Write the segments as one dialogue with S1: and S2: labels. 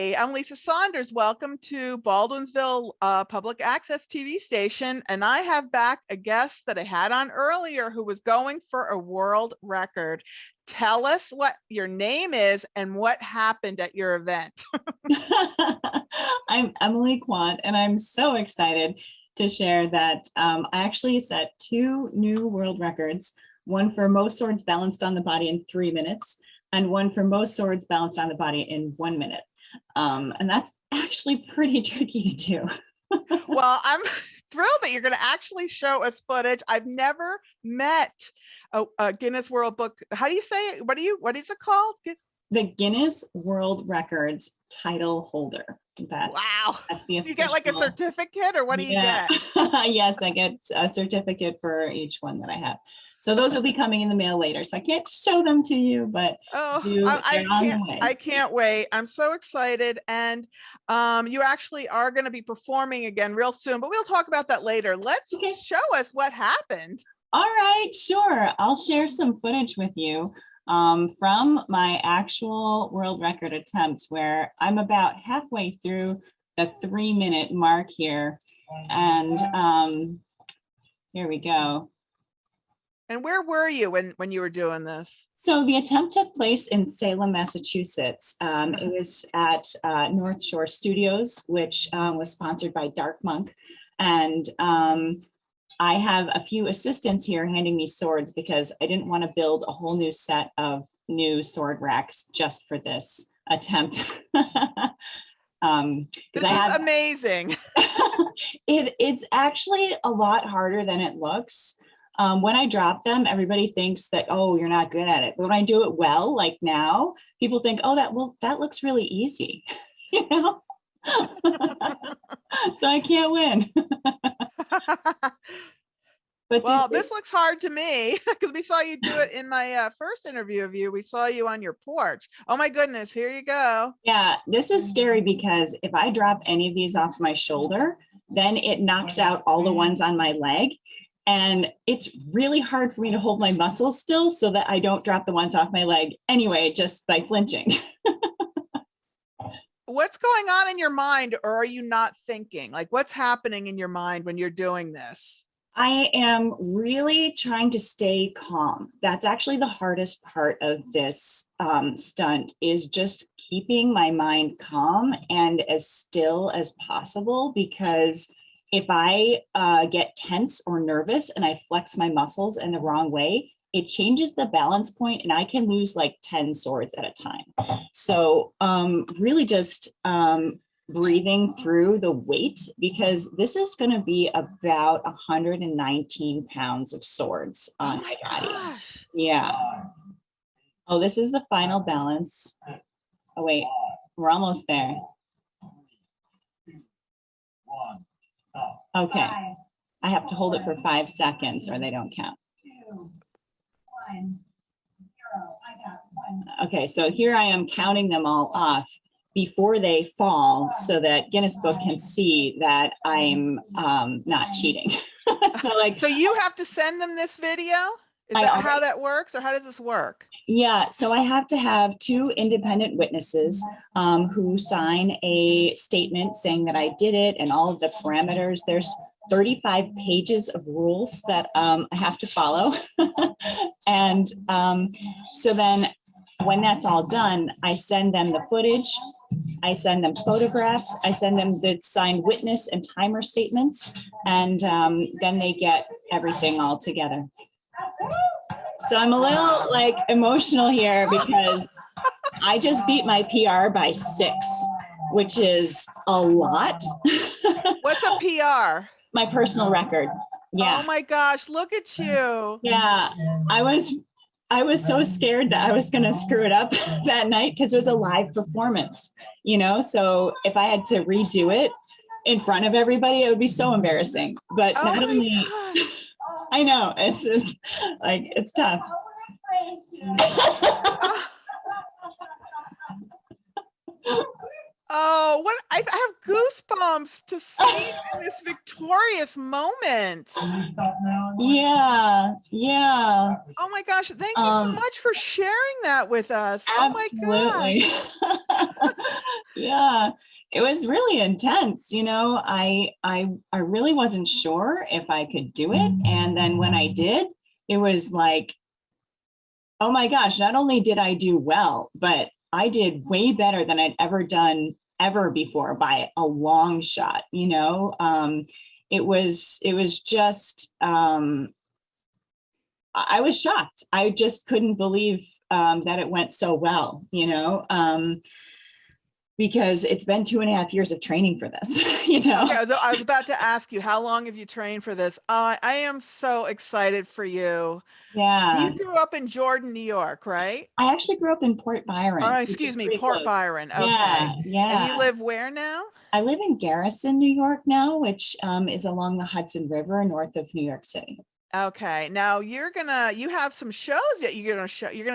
S1: Hi, I'm Lisa Saunders. Welcome to Baldwinsville Public Access TV station. And I have back a guest that I had on earlier who was going for a world record. Tell us what your name is and what happened at your event.
S2: I'm Emily Quant, and I'm so excited to share that I actually set 2 new world records, one for most swords balanced on the body in 3 minutes, and one for most swords balanced on the body in 1 minute. And that's actually pretty tricky to do.
S1: Well, I'm thrilled that you're going to actually show us footage. I've never met a Guinness World Book. How do you say it? What is it called?
S2: The Guinness World Records title holder.
S1: Wow.
S2: That's the official.
S1: Do you get like a certificate or what do you get?
S2: Yes, I get a certificate for each one that I have. So those will be coming in the mail later. So I can't show them to you, but
S1: I can't wait. I'm so excited. And you actually are going to be performing again real soon, but we'll talk about that later. Let's show us what happened.
S2: All right, sure. I'll share some footage with you from my actual world record attempt, where I'm about halfway through the 3-minute mark here. And here we go.
S1: And where were you when you were doing this?
S2: So the attempt took place in Salem, Massachusetts. It was at North Shore Studios, which was sponsored by Dark Monk. And I have a few assistants here handing me swords because I didn't want to build a whole new set of new sword racks just for this attempt.
S1: This is amazing.
S2: It's actually a lot harder than it looks. When I drop them, everybody thinks that, oh, you're not good at it. But when I do it well, like now, people think, oh, that looks really easy, you know? So I can't win. But
S1: well, this looks hard to me because we saw you do it in my first interview of you. We saw you on your porch. Oh my goodness, here you go.
S2: Yeah, this is scary because if I drop any of these off my shoulder, then it knocks out all the ones on my leg. And it's really hard for me to hold my muscles still so that I don't drop the ones off my leg anyway, just by flinching.
S1: What's going on in your mind, or are you not thinking? Like, what's happening in your mind when you're doing this?
S2: I am really trying to stay calm. That's actually the hardest part of this stunt, is just keeping my mind calm and as still as possible, because if I get tense or nervous and I flex my muscles in the wrong way, it changes the balance point and I can lose like 10 swords at a time. So really just breathing through the weight, because this is going to be about 119 pounds of swords on my body.
S1: Gosh.
S2: Yeah. Oh, this is the final balance. Oh, wait, we're almost there. Okay, I have to hold it for 5 seconds or they don't count. 2, 1, 0. I got 1. Okay, so here I am counting them all off before they fall so that Guinness Book can see that I'm not cheating.
S1: So you have to send them this video? Is that how that works, or how does this work?
S2: Yeah, so I have to have 2 independent witnesses who sign a statement saying that I did it and all of the parameters. There's 35 pages of rules that I have to follow. And so then when that's all done, I send them the footage, I send them photographs, I send them the signed witness and timer statements, and then they get everything all together. So I'm a little like emotional here because I just beat my PR by 6, which is a lot.
S1: What's a PR?
S2: My personal record. Yeah.
S1: Oh my gosh, look at you.
S2: Yeah, I was so scared that I was going to screw it up that night because it was a live performance, you know? So if I had to redo it in front of everybody, it would be so embarrassing. But not only, I know, it's tough.
S1: Oh, what I have goosebumps to see this victorious moment.
S2: Yeah, yeah.
S1: Oh my gosh, thank you so much for sharing that with us.
S2: Absolutely.
S1: Oh my gosh.
S2: Yeah, it was really intense. I really wasn't sure if I could do it. And then when I did, it was like, oh my gosh, not only did I do well, but I did way better than I'd ever done ever before by a long shot. It was just, I was shocked. I just couldn't believe that it went so well, because it's been 2.5 years of training for this,
S1: Okay, I was about to ask you, how long have you trained for this? I am so excited for you.
S2: Yeah.
S1: You grew up in Jordan, New York, right?
S2: I actually grew up in Port
S1: Oh,
S2: Byron, which is
S1: excuse me,
S2: pretty
S1: Port
S2: close.
S1: Byron.
S2: Yeah,
S1: Okay. And you
S2: yeah.
S1: live where now?
S2: I live in Garrison, New York now, which is along the Hudson River north of New York City.
S1: Okay. Now you have some shows that you're gonna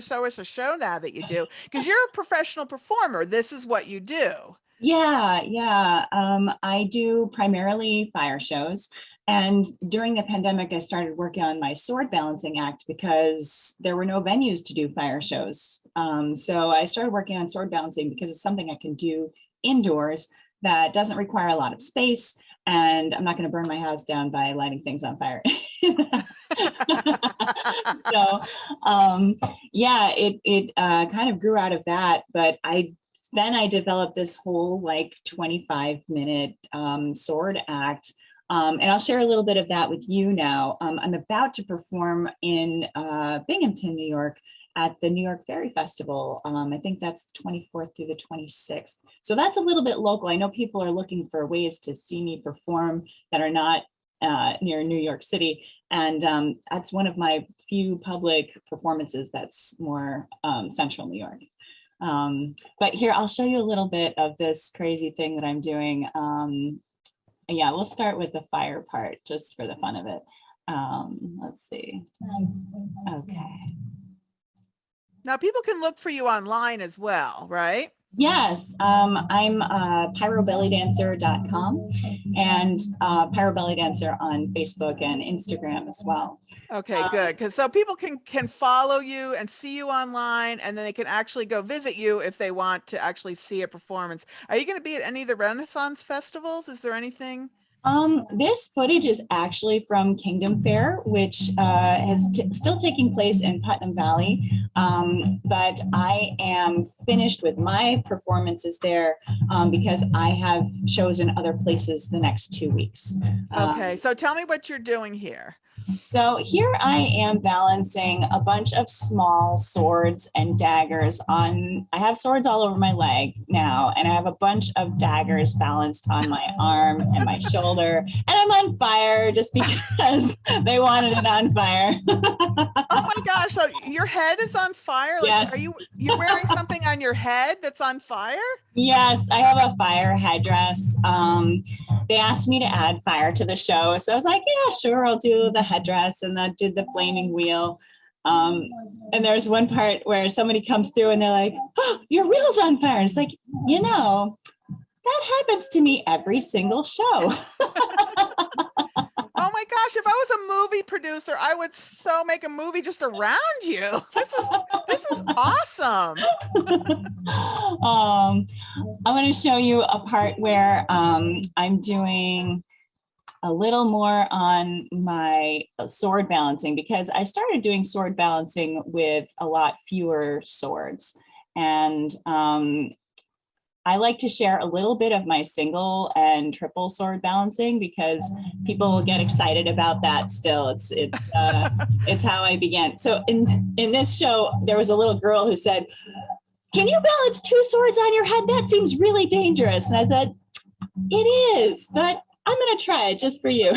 S1: show us a show now that you do, because you're a professional performer. This is what you do.
S2: Yeah, yeah. I do primarily fire shows. And during the pandemic, I started working on my sword balancing act because there were no venues to do fire shows. So I started working on sword balancing because it's something I can do indoors that doesn't require a lot of space. And I'm not going to burn my house down by lighting things on fire. So yeah, it kind of grew out of that, but I developed this whole like 25-minute sword act. And I'll share a little bit of that with you now. I'm about to perform in Binghamton, New York at the New York Fairy Festival. I think that's 24th through the 26th. So that's a little bit local. I know people are looking for ways to see me perform that are not near New York City. And that's one of my few public performances that's more central New York. But here, I'll show you a little bit of this crazy thing that I'm doing. Yeah, we'll start with the fire part just for the fun of it. Let's see. Okay.
S1: Now people can look for you online as well, right?
S2: Yes, I'm pyrobellydancer.com and pyrobellydancer on Facebook and Instagram as well.
S1: Okay, good. Because so people can follow you and see you online, and then they can actually go visit you if they want to actually see a performance. Are you going to be at any of the Renaissance festivals? Is there anything?
S2: This footage is actually from Kingdom Fair, which has still taking place in Putnam Valley. But I am finished with my performances there because I have shows in other places the next 2 weeks.
S1: Okay, so tell me what you're doing here.
S2: So here I am balancing a bunch of small swords and daggers on, I have swords all over my leg now, and I have a bunch of daggers balanced on my arm and my shoulder, and I'm on fire just because they wanted it on fire.
S1: Oh my gosh, so your head is on fire? Like,
S2: Yes.
S1: You're wearing something on your head that's on fire?
S2: Yes, I have a fire headdress. They asked me to add fire to the show, so I was like, yeah, sure, I'll do the headdress, and then did the flaming wheel. And there's one part where somebody comes through and they're like, oh, your wheel's on fire. And it's like, that happens to me every single show.
S1: Oh my gosh, if I was a movie producer, I would so make a movie just around you. This is awesome.
S2: I'm going to show you a part where I'm doing a little more on my sword balancing, because I started doing sword balancing with a lot fewer swords. And I like to share a little bit of my single and triple sword balancing because people will get excited about that still. It's how I began. So in this show, there was a little girl who said, can you balance 2 swords on your head? That seems really dangerous. And I said, it is, but I'm going to try it just for you.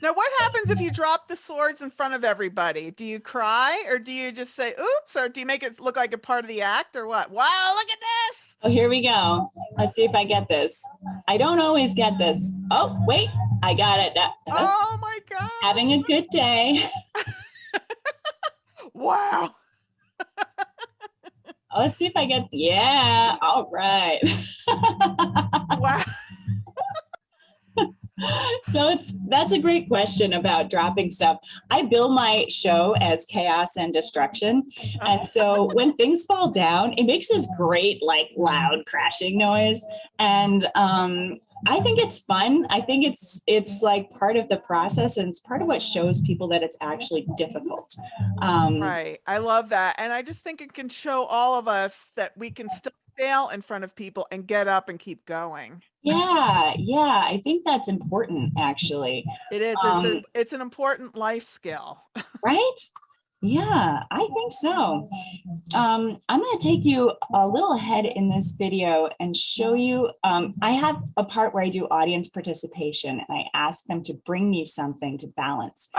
S1: Now, what happens if you drop the swords in front of everybody? Do you cry, or do you just say, oops, or do you make it look like a part of the act, or what? Wow, look at this.
S2: Oh, here we go. Let's see if I get this. I don't always get this. Oh, wait, I got it.
S1: Oh my God.
S2: Having a good day.
S1: Wow.
S2: Let's see if I get, yeah, all right.
S1: Wow.
S2: So that's a great question about dropping stuff. I bill my show as chaos and destruction. And so when things fall down, it makes this great, like loud crashing noise. And I think it's fun. I think it's like part of the process, and it's part of what shows people that it's actually difficult.
S1: Right. I love that. And I just think it can show all of us that we can still fail in front of people and get up and keep going.
S2: Yeah, yeah, I think that's important, actually.
S1: It is. It's an important life skill.
S2: Right? Yeah, I think so. I'm going to take you a little ahead in this video and show you. I have a part where I do audience participation, and I ask them to bring me something to balance.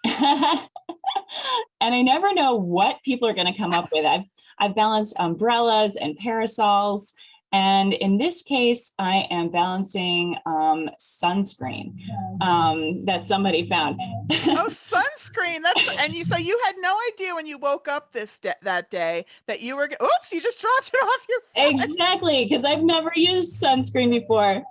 S2: And I never know what people are going to come up with. I've balanced umbrellas and parasols. And in this case, I am balancing sunscreen that somebody found.
S1: Oh, sunscreen. So you had no idea when you woke up that day that you were, oops, you just dropped it off your foot.
S2: Exactly, because I've never used sunscreen before.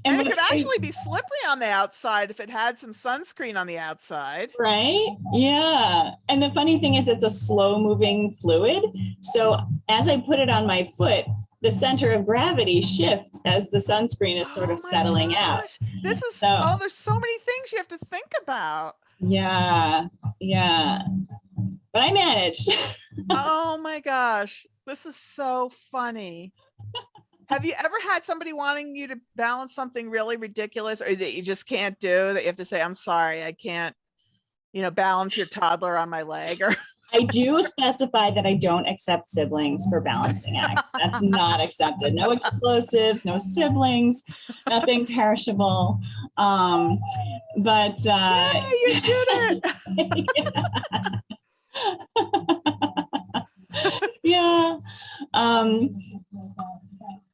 S1: And it could actually be slippery on the outside if it had some sunscreen on the outside.
S2: Right? Yeah. And the funny thing is, it's a slow moving fluid. So as I put it on my foot, the center of gravity shifts as the sunscreen is sort of settling out.
S1: This is, there's so many things you have to think about.
S2: Yeah. Yeah. But I managed.
S1: Oh my gosh. This is so funny. Have you ever had somebody wanting you to balance something really ridiculous or that you just can't do, that you have to say, I'm sorry, I can't, balance your toddler on my leg? Or
S2: I do specify that I don't accept siblings for balancing acts. That's not accepted. No explosives, no siblings, nothing perishable. But
S1: yeah, you did it.
S2: Yeah.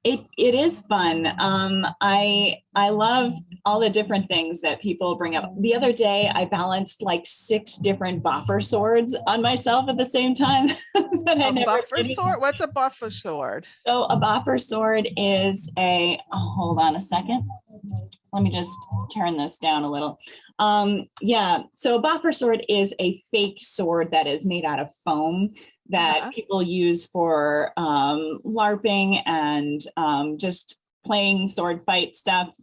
S2: It is fun. I love all the different things that people bring up. The other day, I balanced like 6 different buffer swords on myself at the same time.
S1: Buffer sword? What's a buffer sword?
S2: So a buffer sword is hold on a second. Let me just turn this down a little. Yeah, so a buffer sword is a fake sword that is made out of foam that people use for LARPing and just playing sword fight stuff.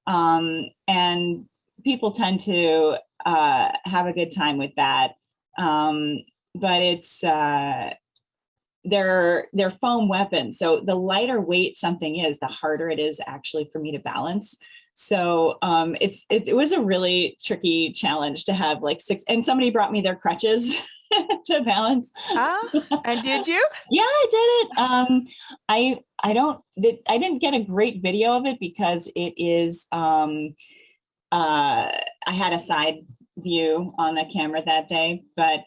S2: And people tend to have a good time with that. But it's they're foam weapons. So the lighter weight something is, the harder it is actually for me to balance. So it was a really tricky challenge to have like 6, and somebody brought me their crutches to balance.
S1: And did you?
S2: Yeah, I did it. I didn't get a great video of it because it is I had a side view on the camera that day, but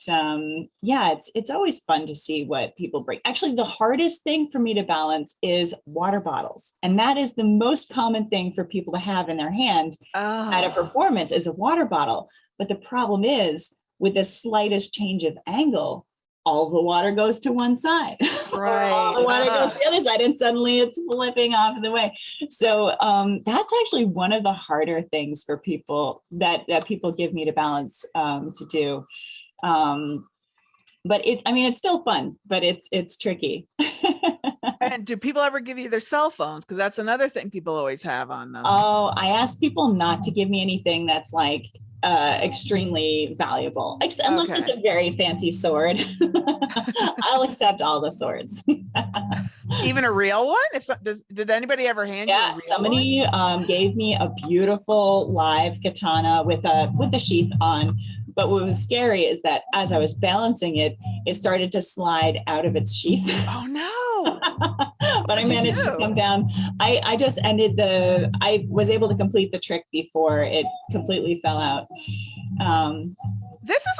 S2: yeah, it's always fun to see what people bring. Actually, the hardest thing for me to balance is water bottles, and that is the most common thing for people to have in their hand at a performance, is a water bottle. But the problem is, with the slightest change of angle, all the water goes to one side.
S1: Right.
S2: All the water goes to the other side, and suddenly it's flipping off the way. So that's actually one of the harder things for people that people give me to balance to do. But it's still fun, but it's tricky.
S1: And do people ever give you their cell phones? Because that's another thing people always have on them.
S2: Oh, I ask people not to give me anything that's like extremely valuable, unless it's a very fancy sword. I'll accept all the swords.
S1: Even a real one? Did anybody ever hand you a real one?
S2: Somebody gave me a beautiful live katana with a sheath on. But what was scary is that as I was balancing it, it started to slide out of its sheath.
S1: Oh no.
S2: But I managed to come down. I was able to complete the trick before it completely fell out.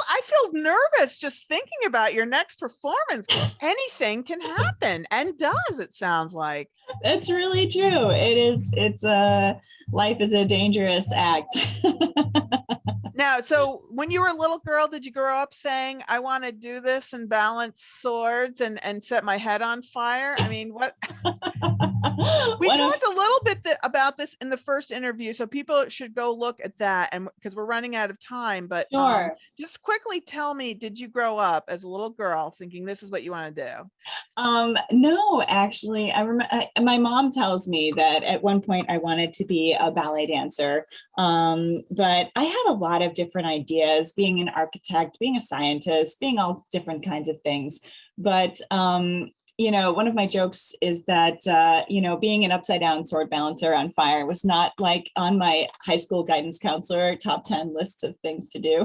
S1: I feel nervous just thinking about your next performance. Anything can happen, and does, it sounds like.
S2: That's really true. It is. Life is a dangerous act.
S1: Now, so when you were a little girl, did you grow up saying, I want to do this and balance swords and set my head on fire? I mean, what we
S2: One of
S1: talked a little bit about this in the first interview, so people should go look at that, and because we're running out of time, but
S2: Sure.
S1: just quickly tell me, did you grow up as a little girl thinking this is what you want to do?
S2: No, actually, I remember my mom tells me that at one point I wanted to be a ballet dancer. But I had a lot of different ideas, being an architect, being a scientist, being all different kinds of things. But one of my jokes is that being an upside down sword balancer on fire was not like on my high school guidance counselor top 10 lists of things to do.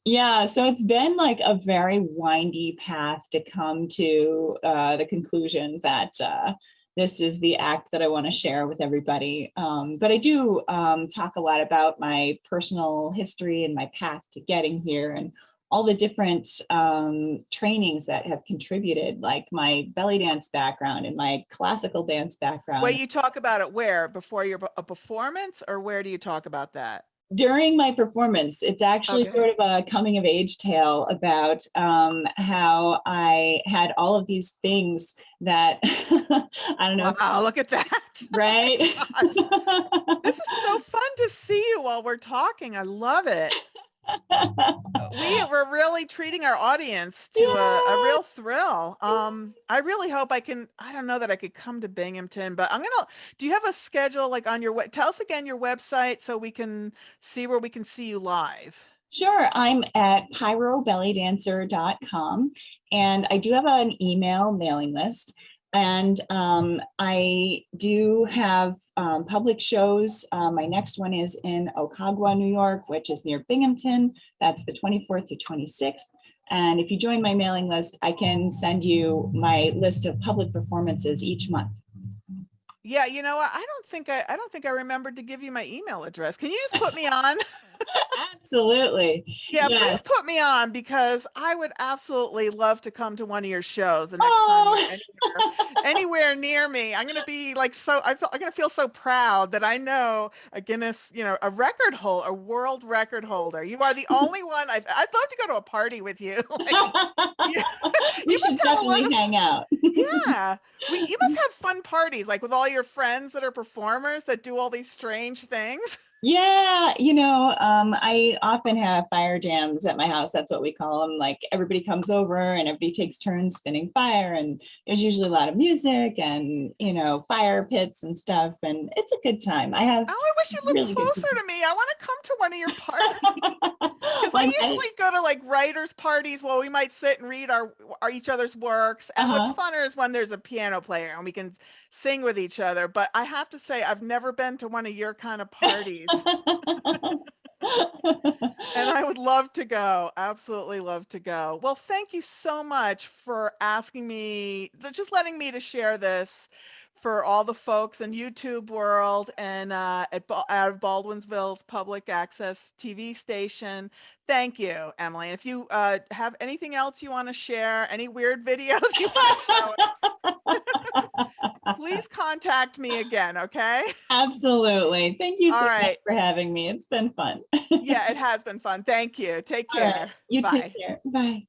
S2: Yeah, so it's been like a very windy path to come to the conclusion that this is the act that I want to share with everybody. But I do talk a lot about my personal history and my path to getting here, and all the different trainings that have contributed, like my belly dance background and my classical dance background.
S1: Wait, you talk about it where? Before a performance, or where do you talk about that?
S2: During my performance. It's actually
S1: Okay.
S2: sort of a coming of age tale about how I had all of these things that I don't know.
S1: Wow, look at that.
S2: Right?
S1: This is so fun to see you while we're talking. I love it. We're really treating our audience to a real thrill. I really hope I don't know that I could come to Binghamton, but do you have a schedule like on your tell us again your website so we can see where we can see you live?
S2: Sure. I'm at pyrobellydancer.com, and I do have an email mailing list. And I do have public shows. My next one is in Ocagua, New York, which is near Binghamton. That's the 24th to 26th. And if you join my mailing list, I can send you my list of public performances each month.
S1: Yeah, you know what? I don't think I remembered to give you my email address. Can you just put me on?
S2: Absolutely.
S1: Yeah,
S2: Yes.
S1: please put me on, because I would absolutely love to come to one of your shows the next time you're anywhere near me. I'm gonna be like I'm gonna feel so proud that I know a Guinness, a record holder, a world record holder. You are the only one I'd love to go to a party with you.
S2: We should definitely hang out.
S1: Yeah. You must have fun parties, like with all your friends that are performers that do all these strange things.
S2: Yeah, I often have fire jams at my house. That's what we call them. Like, everybody comes over and everybody takes turns spinning fire, and there's usually a lot of music and fire pits and stuff, and it's a good time. I
S1: wish you lived
S2: really
S1: closer to me. I want to come to one of your parties. Because I usually go to like writers' parties where we might sit and read our each other's works. And what's funner is when there's a piano player and we can sing with each other. But I have to say, I've never been to one of your kind of parties. And I would love to go. Absolutely love to go. Well, thank you so much for asking me, just letting me to share this for all the folks in YouTube world and out of Baldwinsville's public access TV station. Thank you, Emily. And if you have anything else you want to share, any weird videos you want to show us, please contact me again, okay?
S2: Absolutely. Thank you so
S1: All right.
S2: much for having me. It's been fun.
S1: Yeah, it has been fun. Thank you. Take care.
S2: You
S1: Bye.
S2: take care. Bye.